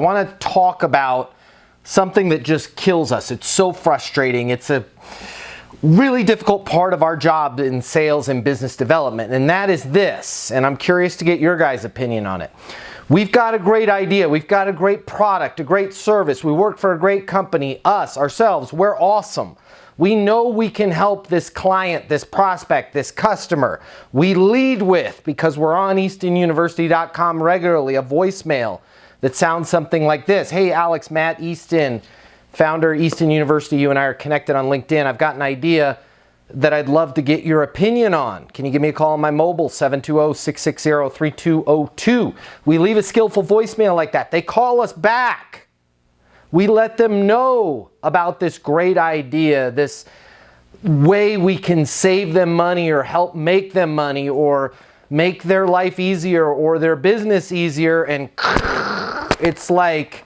I want to talk about something that just kills us. It's so frustrating. It's a really difficult part of our job in sales and business development, and that is this, and I'm curious to get your guys' opinion on it. We've got a great idea, we've got a great product, a great service, we work for a great company, ourselves, we're awesome. We know we can help this client, this prospect, this customer. We lead with, because we're on eastonuniversity.com regularly, a voicemail that sounds something like this. Hey Alex, Matt Easton, founder of Easton University, you and I are connected on LinkedIn. I've got an idea that I'd love to get your opinion on. Can you give me a call on my mobile, 720-660-3202. We leave a skillful voicemail like that. They call us back. We let them know about this great idea, this way we can save them money or help make them money or make their life easier or their business easier, and it's like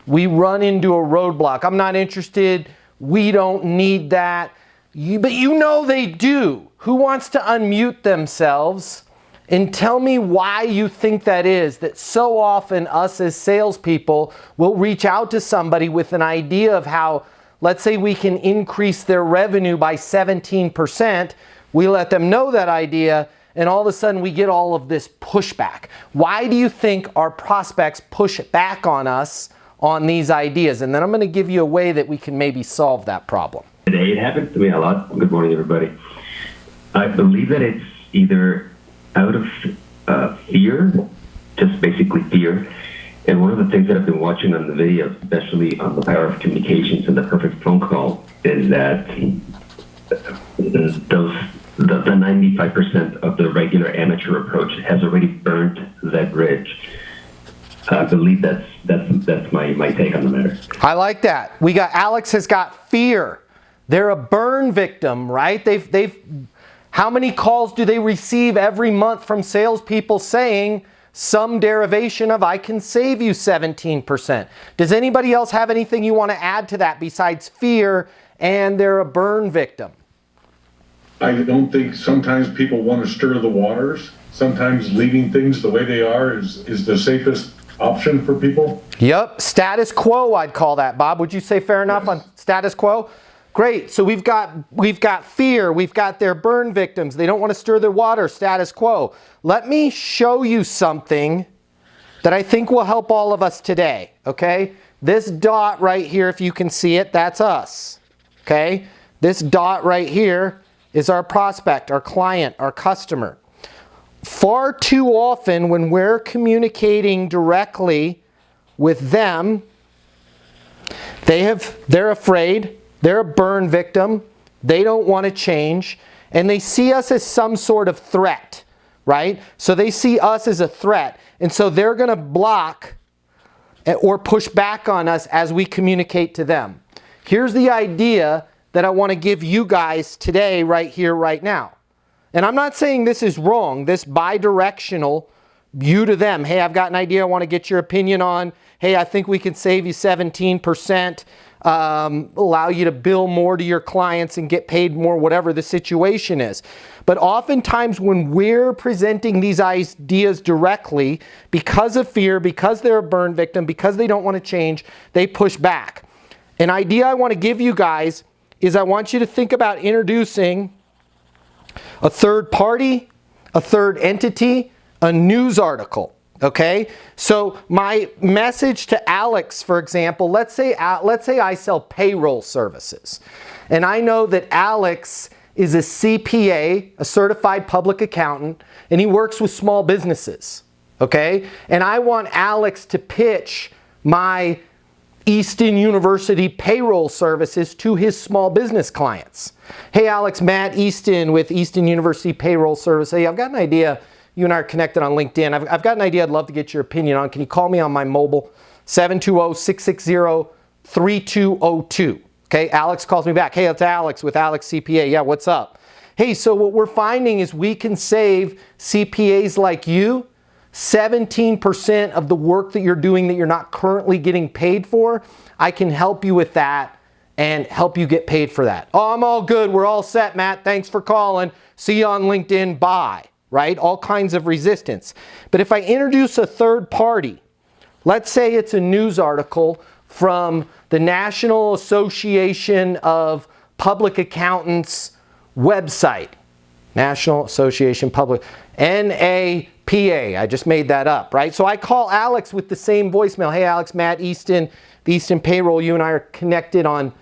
we run into a roadblock. I'm not interested. We don't need that. But you know they do. Who wants to unmute themselves and tell me why you think that is, that so often us as salespeople will reach out to somebody with an idea of how, let's say we can increase their revenue by 17%. We let them know that idea, and all of a sudden we get all of this pushback. Why do you think our prospects push back on us on these ideas? And then I'm going to give you a way that we can maybe solve that problem. Today it happens to me a lot. Good morning, everybody. I believe that it's either out of fear, just basically fear. And one of the things that I've been watching on the videos, especially on the power of communications and the perfect phone call, is that the 95% of the regular amateur approach has already burnt that bridge. I believe that's my take on the matter. I like that. Alex has got fear. They're a burn victim, right? How many calls do they receive every month from salespeople saying some derivation of I can save you 17%? Does anybody else have anything you want to add to that besides fear and they're a burn victim? I don't think sometimes people want to stir the waters. Sometimes leaving things the way they are is the safest option for people. Yep, status quo I'd call that. Bob, would you say fair enough on status quo? Great, so we've got fear, we've got their burn victims, they don't want to stir the water, status quo. Let me show you something that I think will help all of us today, okay? This dot right here, if you can see it, that's us, okay? This dot right here is our prospect, our client, our customer. Far too often when we're communicating directly with them, they're afraid, they're a burn victim, they don't want to change, and they see us as some sort of threat, right? So they see us as a threat, and so they're going to block or push back on us as we communicate to them. Here's the idea that I want to give you guys today, right here, right now. And I'm not saying this is wrong, this bi-directional, you to them. Hey, I've got an idea I want to get your opinion on. Hey, I think we can save you 17%, allow you to bill more to your clients and get paid more, whatever the situation is. But oftentimes when we're presenting these ideas directly, because of fear, because they're a burn victim, because they don't want to change, they push back. An idea I want to give you guys is I want you to think about introducing a third party, a third entity, a news article, okay? So my message to Alex, for example, let's say I sell payroll services. And I know that Alex is a CPA, a certified public accountant, and he works with small businesses, okay? And I want Alex to pitch my Easton University payroll services to his small business clients. Hey Alex, Matt Easton with Easton University payroll service. Hey, I've got an idea. You and I are connected on LinkedIn. I've got an idea I'd love to get your opinion on. Can you call me on my mobile? 720-660-3202. Okay, Alex calls me back. Hey, it's Alex with Alex CPA. Yeah, what's up? Hey, so what we're finding is we can save CPAs like you 17% of the work that you're doing that you're not currently getting paid for. I can help you with that and help you get paid for that. Oh, I'm all good. We're all set, Matt. Thanks for calling. See you on LinkedIn. Bye. Right? All kinds of resistance. But if I introduce a third party, let's say it's a news article from the National Association of Public Accountants website. National Association Public, NAPA, I just made that up, right? So I call Alex with the same voicemail. Hey Alex, Matt, Easton, the Easton Payroll, you and I are connected on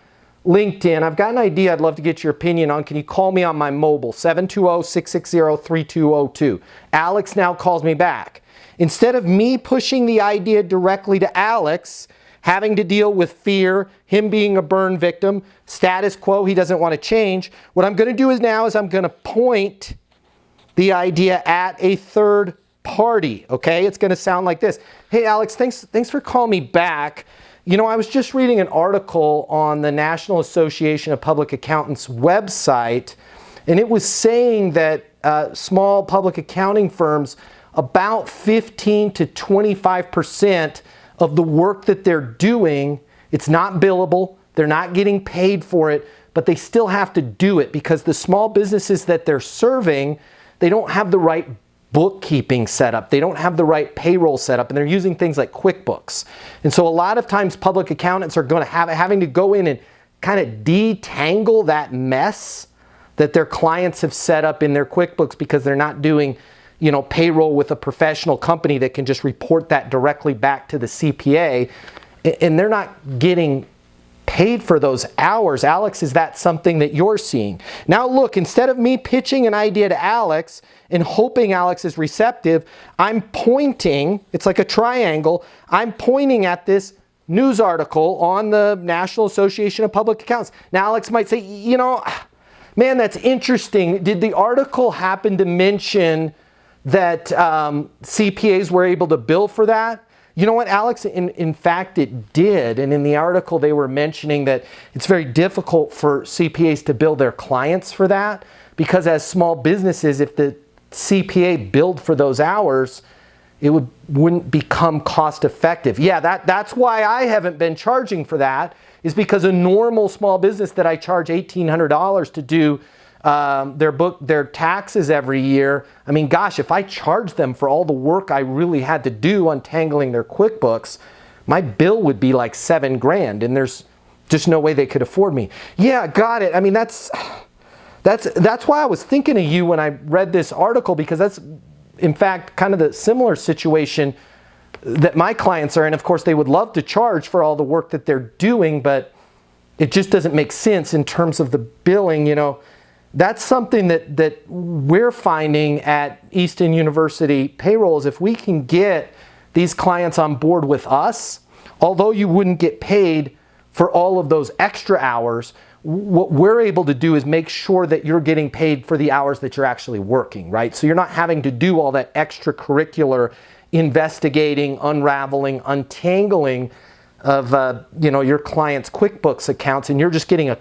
LinkedIn. I've got an idea I'd love to get your opinion on. Can you call me on my mobile, 720-660-3202. Alex now calls me back. Instead of me pushing the idea directly to Alex, having to deal with fear, him being a burn victim, status quo, he doesn't want to change, what I'm going to do is I'm going to point the idea at a third party, okay? It's going to sound like this. Hey Alex, thanks for calling me back. You know, I was just reading an article on the National Association of Public Accountants website, and it was saying that small public accounting firms, about 15 to 25% of the work that they're doing, it's not billable, they're not getting paid for it, but they still have to do it because the small businesses that they're serving, they don't have the right bookkeeping set up. They don't have the right payroll set up, and they're using things like QuickBooks. And so a lot of times public accountants are going to having to go in and kind of detangle that mess that their clients have set up in their QuickBooks because they're not doing, you know, payroll with a professional company that can just report that directly back to the CPA, and they're not getting paid for those hours. Alex, is that something that you're seeing? Now look, instead of me pitching an idea to Alex and hoping Alex is receptive, I'm pointing, it's like a triangle, I'm pointing at this news article on the National Association of Public Accountants. Now Alex might say, you know, man, that's interesting. Did the article happen to mention that CPAs were able to bill for that? You know what, Alex? In fact, it did. And in the article, they were mentioning that it's very difficult for CPAs to bill their clients for that because as small businesses, if the CPA billed for those hours, it wouldn't become cost effective. Yeah, that's why I haven't been charging for that, is because a normal small business that I charge $1,800 to do their taxes every year. I mean, gosh, if I charged them for all the work I really had to do untangling their QuickBooks, my bill would be like $7,000, and there's just no way they could afford me. Yeah, got it. I mean, that's why I was thinking of you when I read this article, because that's, in fact, kind of the similar situation that my clients are in. Of course, they would love to charge for all the work that they're doing, but it just doesn't make sense in terms of the billing, you know. That's something that we're finding at Easton University Payroll is if we can get these clients on board with us, although you wouldn't get paid for all of those extra hours, what we're able to do is make sure that you're getting paid for the hours that you're actually working, right? So you're not having to do all that extracurricular investigating, unraveling, untangling of your client's QuickBooks accounts, and you're just getting a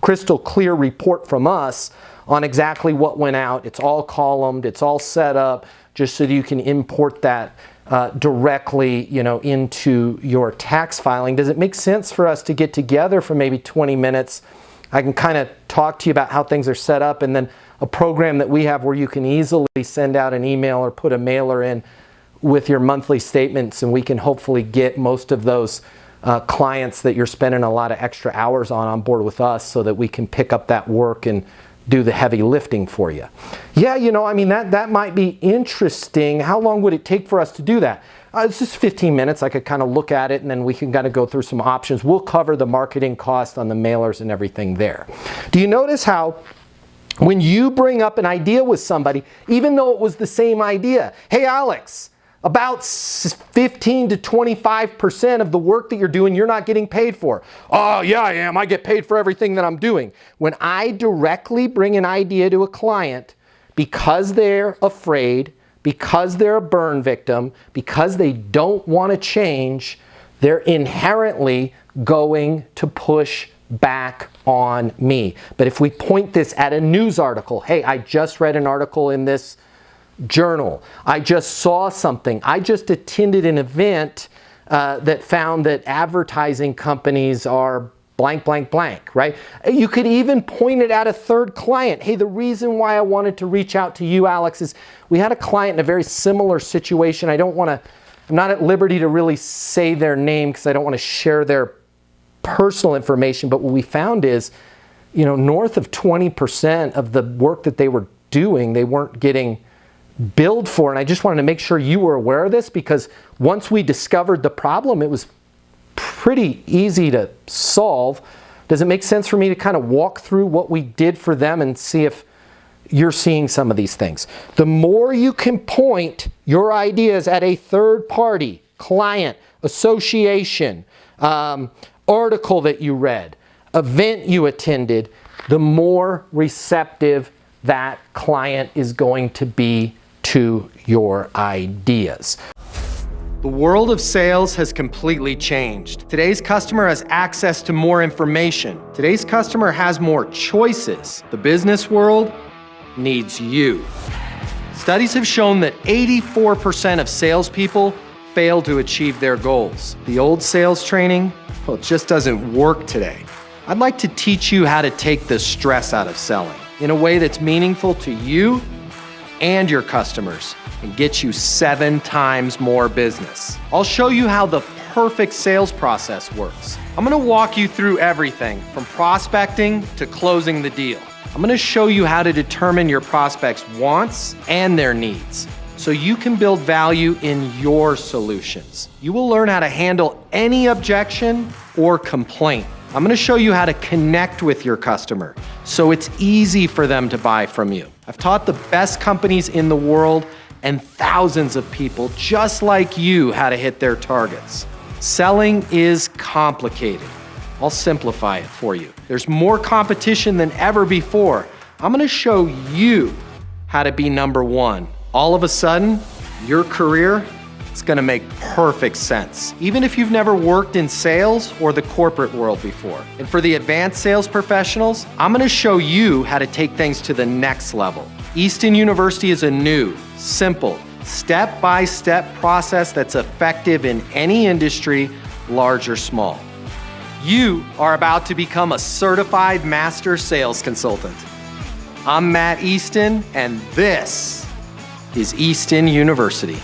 crystal clear report from us on exactly what went out. It's all columned, it's all set up, just so that you can import that directly, into your tax filing. Does it make sense for us to get together for maybe 20 minutes? I can kind of talk to you about how things are set up, and then a program that we have where you can easily send out an email or put a mailer in with your monthly statements, and we can hopefully get most of those clients that you're spending a lot of extra hours on board with us, so that we can pick up that work and do the heavy lifting for you. Yeah, that might be interesting. How long would it take for us to do that? It's just 15 minutes. I could kind of look at it, and then we can kind of go through some options. We'll cover the marketing cost on the mailers and everything there. Do you notice how when you bring up an idea with somebody, even though it was the same idea, hey Alex, about 15 to 25% of the work that you're doing, you're not getting paid for. Oh, yeah, I am. I get paid for everything that I'm doing. When I directly bring an idea to a client, because they're afraid, because they're a burn victim, because they don't want to change, they're inherently going to push back on me. But if we point this at a news article, hey, I just read an article in this journal. I just saw something. I just attended an event that found that advertising companies are blank, blank, blank, right? You could even point it at a third client. Hey, the reason why I wanted to reach out to you, Alex, is we had a client in a very similar situation. I don't want to I'm not at liberty to really say their name because I don't want to share their personal information, but what we found is, north of 20% of the work that they were doing, they weren't getting billed for. And I just wanted to make sure you were aware of this, because once we discovered the problem, it was pretty easy to solve. Does it make sense for me to kind of walk through what we did for them and see if you're seeing some of these things? The more you can point your ideas at a third party, client, association, article that you read, event you attended, the more receptive that client is going to be to your ideas. The world of sales has completely changed. Today's customer has access to more information. Today's customer has more choices. The business world needs you. Studies have shown that 84% of salespeople fail to achieve their goals. The old sales training, well, it just doesn't work today. I'd like to teach you how to take the stress out of selling in a way that's meaningful to you and your customers and get you 7 times more business. I'll show you how the perfect sales process works. I'm gonna walk you through everything from prospecting to closing the deal. I'm gonna show you how to determine your prospects' wants and their needs so you can build value in your solutions. You will learn how to handle any objection or complaint. I'm gonna show you how to connect with your customer so it's easy for them to buy from you. I've taught the best companies in the world and thousands of people just like you how to hit their targets. Selling is complicated. I'll simplify it for you. There's more competition than ever before. I'm gonna show you how to be number one. All of a sudden, your career is gonna make perfect sense, even if you've never worked in sales or the corporate world before. And for the advanced sales professionals, I'm gonna show you how to take things to the next level. Easton University is a new, simple, step-by-step process that's effective in any industry, large or small. You are about to become a certified master sales consultant. I'm Matt Easton, and this is Easton University.